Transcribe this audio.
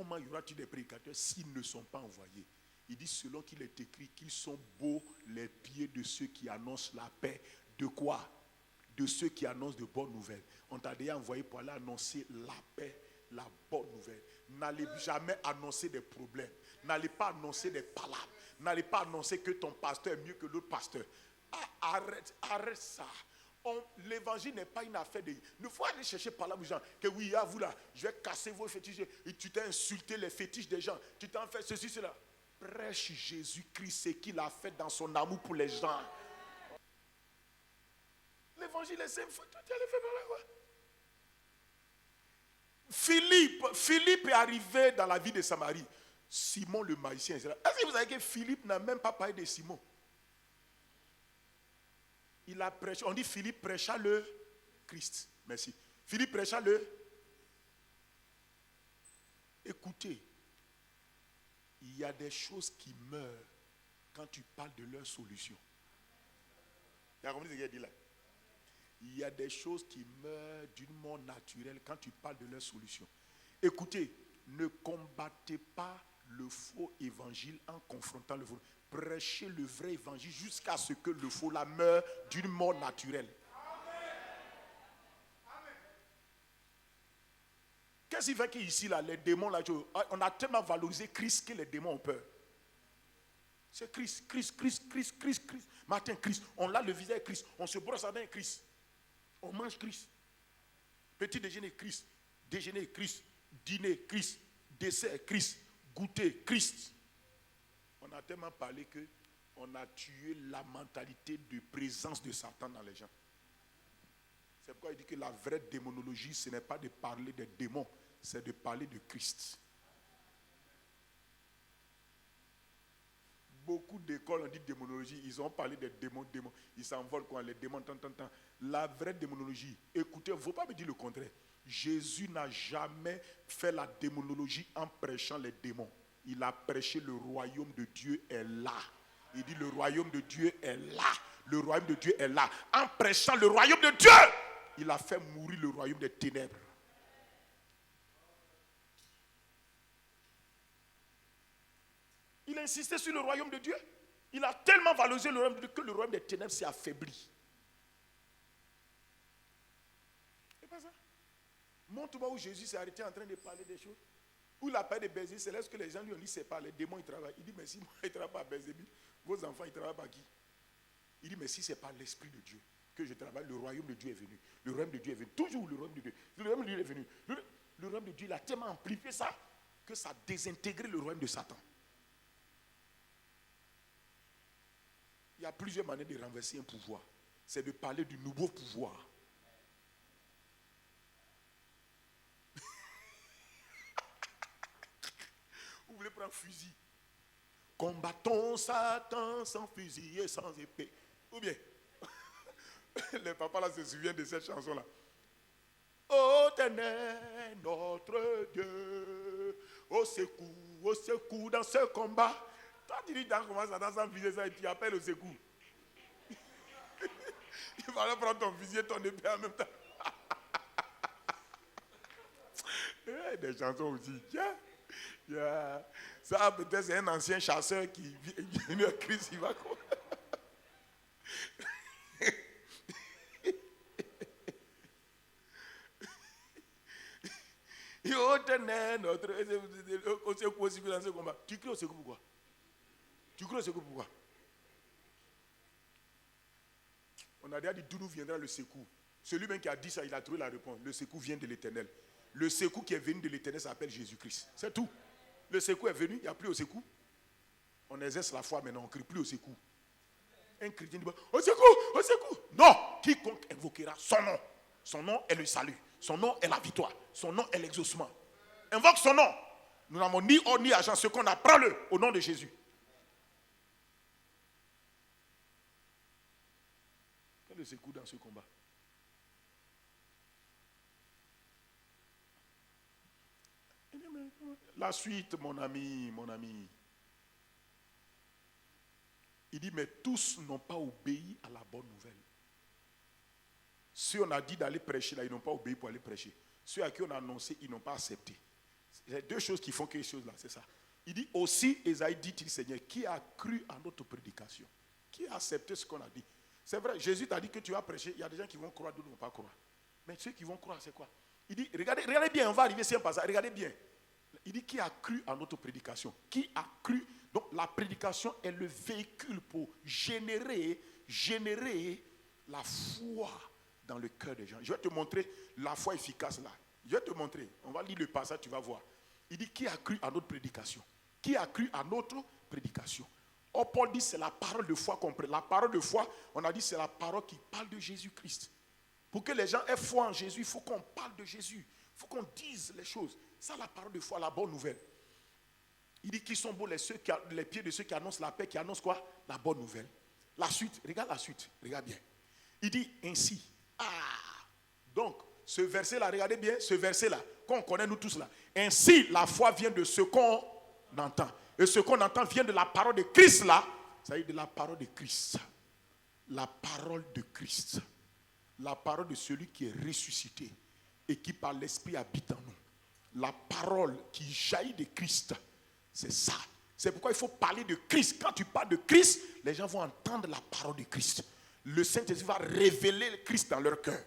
comment y aura-t-il des prédicateurs s'ils ne sont pas envoyés? Il dit, selon qu'il est écrit, qu'ils sont beaux les pieds de ceux qui annoncent la paix. De quoi? De ceux qui annoncent de bonnes nouvelles. On t'a déjà envoyé pour aller annoncer la paix, la bonne nouvelle. N'allez jamais annoncer des problèmes. N'allez pas annoncer des palabres. N'allez pas annoncer que ton pasteur est mieux que l'autre pasteur. Arrête ça. L'évangile n'est pas une affaire de... Ne faut aller chercher par là, gens, que oui, à vous là, je vais casser vos fétiches. Et tu t'es insulté les fétiches des gens. Tu t'en fais ceci, cela. Prêche Jésus-Christ, ce qu'il a fait dans son amour pour les gens. L'évangile est simple. Tu allais faire par là, quoi. Philippe est arrivé dans la ville de Samarie. Simon le magicien. Est-ce que vous savez que Philippe n'a même pas parlé de Simon? Il a prêché. On dit Philippe prêcha le Christ. Merci. Philippe prêcha le... Écoutez, il y a des choses qui meurent quand tu parles de leur solution. Il y a compris ce qu'il a dit là? Il y a des choses qui meurent d'une mort naturelle quand tu parles de leur solution. Écoutez, ne combattez pas le faux évangile en confrontant le faux. Prêchez le vrai évangile jusqu'à ce que le faux la meure d'une mort naturelle. Qu'est-ce qui fait qu'ici, là, les démons, là, on a tellement valorisé Christ que les démons ont peur. C'est Christ. Matin, Christ. On l'a le visage Christ. On se brosse à dents Christ. On mange Christ. Petit déjeuner, Christ. Déjeuner, Christ. Dîner, Christ. Dessert, Christ. Goûter, Christ. On a tellement parlé qu'on a tué la mentalité de présence de Satan dans les gens. C'est pourquoi il dit que la vraie démonologie, ce n'est pas de parler des démons, c'est de parler de Christ. Beaucoup d'écoles ont dit démonologie, ils ont parlé des démons. Ils s'envolent quand les démons, tant. La vraie démonologie, écoutez, il ne faut pas me dire le contraire. Jésus n'a jamais fait la démonologie en prêchant les démons. Il a prêché le royaume de Dieu est là. Il dit le royaume de Dieu est là. Le royaume de Dieu est là. En prêchant le royaume de Dieu, il a fait mourir le royaume des ténèbres. Il a insisté sur le royaume de Dieu. Il a tellement valorisé le royaume de Dieu que le royaume des ténèbres s'est affaibli. C'est pas ça. Montre-moi où Jésus s'est arrêté en train de parler des choses. Où il a parlé de Belzébuth, c'est là que les gens lui ont dit c'est pas les démons ils travaillent. Il dit mais si moi ils ne travaille pas à Belzébuth, vos enfants ils travaillent pas à qui? Il dit mais si c'est pas l'esprit de Dieu que je travaille, le royaume de Dieu est venu. Le royaume de Dieu est venu. Toujours le royaume de Dieu. Le royaume de Dieu est venu. Le royaume de Dieu il a tellement amplifié ça que ça a désintégré le royaume de Satan. Il y a plusieurs manières de renverser un pouvoir. C'est de parler du nouveau pouvoir. Vous voulez prendre fusil. Combattons Satan sans fusil et sans épée. Ou bien, les papas là se souviennent de cette chanson-là. Ô Éternel, notre Dieu, au secours dans ce combat. Toi, tu dis, comment ça dans sans fusil ça, et tu appelles au secours. Il fallait prendre ton fusil et ton épée en même temps. Des chansons aussi. Yeah. Ça, peut-être, c'est un ancien chasseur qui vient à Christ, il va quoi. Et au Ténèbre, notre au secours aussi dans ce combat. Tu cries au secours pourquoi? Tu cries au secours pourquoi? On a déjà dit d'où nous viendra le secours. Celui même qui a dit ça, il a trouvé la réponse. Le secours vient de l'Éternel. Le secours qui est venu de l'Éternel s'appelle Jésus-Christ. C'est tout. Le secours est venu, il n'y a plus au secours. On exerce la foi maintenant, on ne crie plus au secours. Un chrétien dit au secours, au secours. Non, quiconque invoquera son nom. Son nom est le salut. Son nom est la victoire. Son nom est l'exaucement. Invoque son nom. Nous n'avons ni or ni argent. Ce qu'on a, prends-le au nom de Jésus. Quel est le secours dans ce combat? La suite, mon ami. Il dit, mais tous n'ont pas obéi à la bonne nouvelle. Ceux on a dit d'aller prêcher, là, ils n'ont pas obéi pour aller prêcher. Ceux à qui on a annoncé, ils n'ont pas accepté. Il y a deux choses qui font quelque chose là, c'est ça. Il dit aussi, Esaïe dit-il, Seigneur, qui a cru à notre prédication? Qui a accepté ce qu'on a dit? C'est vrai, Jésus t'a dit que tu vas prêcher, il y a des gens qui vont croire, d'autres ne vont pas croire. Mais ceux qui vont croire, c'est quoi? Il dit, regardez bien, on va arriver sur un passage, regardez bien. Il dit, qui a cru à notre prédication? Qui a cru? Donc la prédication est le véhicule pour générer la foi dans le cœur des gens. Je vais te montrer la foi efficace là. Je vais te montrer. On va lire le passage, tu vas voir. Il dit, qui a cru à notre prédication? Qui a cru à notre prédication? Or, Paul dit, c'est la parole de foi qu'on prête. La parole de foi, on a dit, c'est la parole qui parle de Jésus-Christ. Pour que les gens aient foi en Jésus, il faut qu'on parle de Jésus. Il faut qu'on dise les choses. Ça, la parole de foi, la bonne nouvelle. Il dit qu'ils sont beaux les pieds de ceux qui annoncent la paix, qui annoncent quoi? La bonne nouvelle. La suite, regarde la suite, regarde bien. Il dit ainsi. Donc, ce verset-là, regardez bien, ce verset-là, qu'on connaît nous tous là. Ainsi, la foi vient de ce qu'on entend. Et ce qu'on entend vient de la parole de Christ là. Ça veut dire de la parole de Christ. La parole de Christ. La parole de celui qui est ressuscité et qui par l'Esprit habite en nous. La parole qui jaillit de Christ. C'est ça. C'est pourquoi il faut parler de Christ. Quand tu parles de Christ, les gens vont entendre la parole de Christ. Le Saint-Esprit va révéler le Christ dans leur cœur.